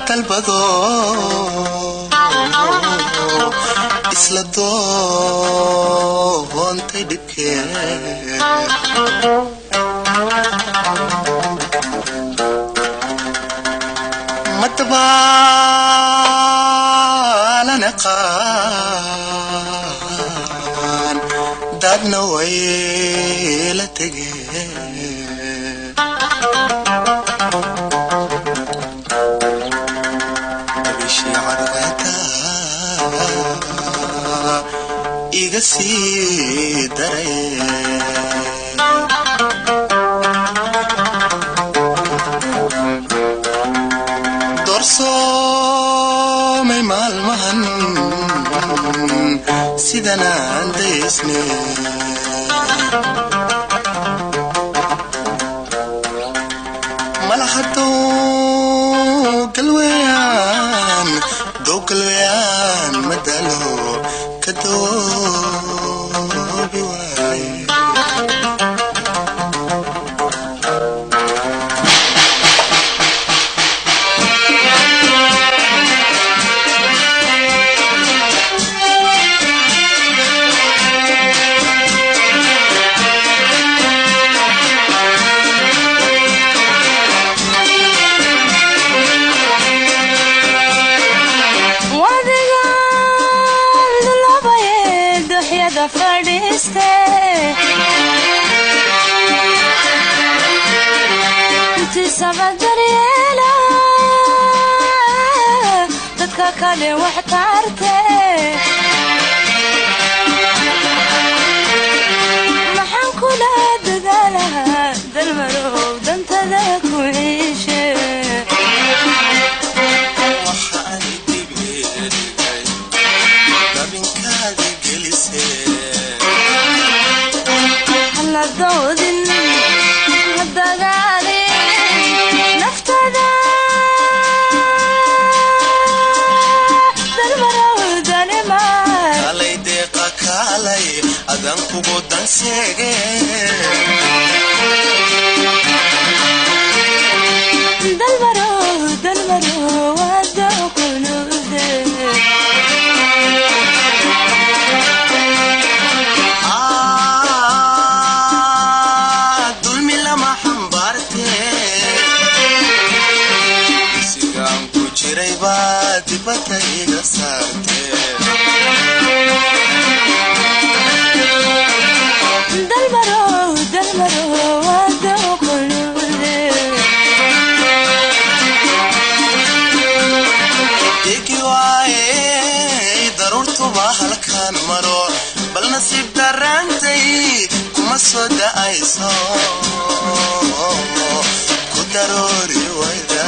dalbado isla doontay dhibkee matbaalana qaan dadna way la tegeen bishii cadceeda iga sii daray doorsoomay maalmahan sidan aan daysne malahado galweyaan madalo kadoobi waaye inti sabadariela dadka kale wax taarte maxaan kula dadaalaha dalmarow dantada ku ciishe waxaan dibirigay dabinkaadi gelisee doodin hadagaali naftada dalmarawdanima kalay deeqa kaalay adan kugu danseege dalmaraw wada kunude batayga saarte dalmaro wada qulude ikiwaaye darurtu bahalkan maro bal nasiib darantay kuma soo da'ayso ku daroori wayda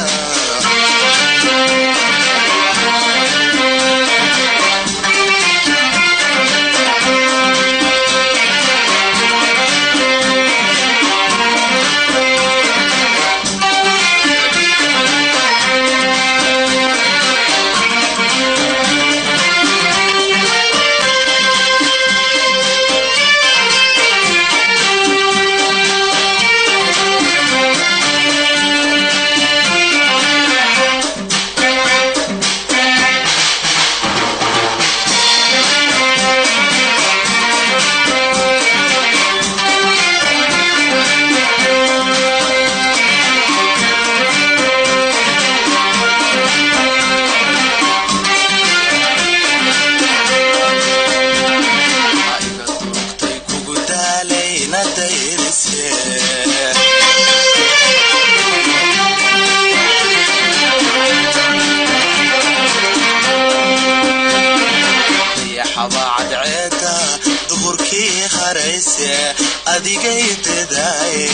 adigay tadaaye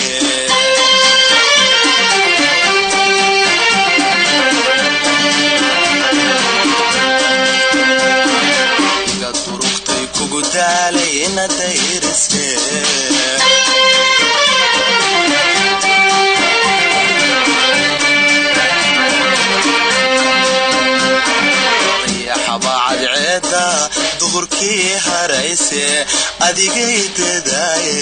iga turugtay kugu daalay ina dayrise xabaad ceeda duhurkii harayse adigay tadaaye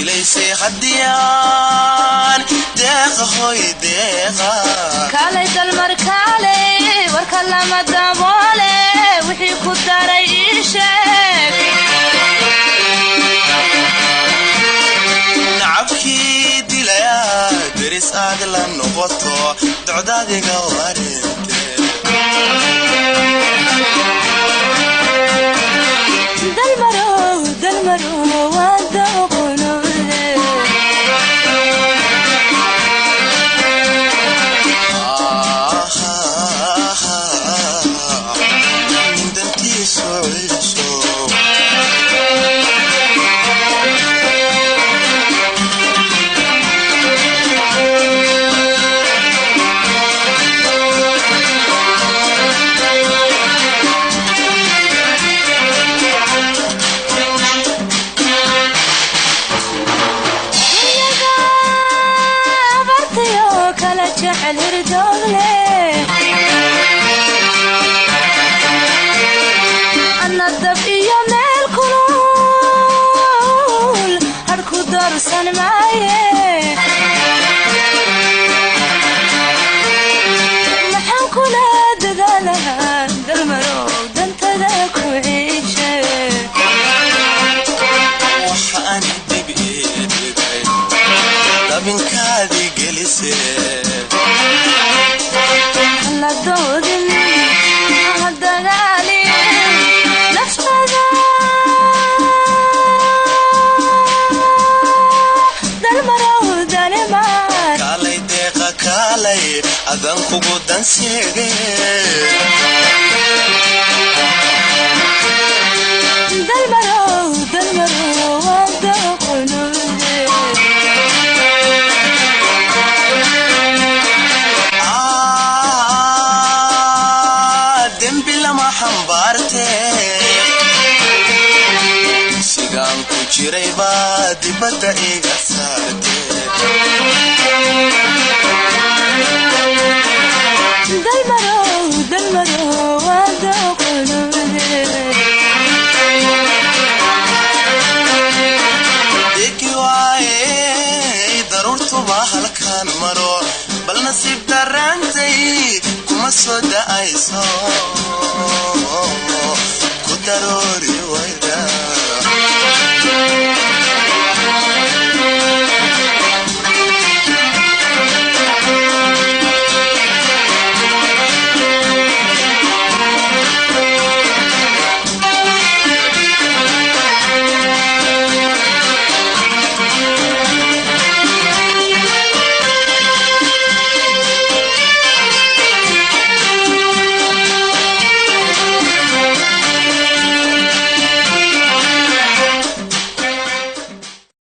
dilaysay haddiyaan deeqa hoy deeqa kaalay dalmar kaalay warka lama daboole wixii ku daray ii sheeg nacabkii dilaya deris aad la noqoto docdaadiga warinte dalmaro wada qulule dantii socayso أنا الدفئي مال كلول هركو درسان معي محن كنا ددالها دالمرو دانت داك وعيشة وحان ببئي لابن كادي قلسي هلا دودن هدغالي نفسنا دالمرو دالمان كالي ديقا كالي أدن كوكو دانسيغي دالمرو ودا قلولي sigaan ku jiray baa dibadda iga saartee dalmaro wada qulule degi waaye daruurtuba halkaan maro bal nasiib darraantay kuma soo da'ayso ku daroori wayda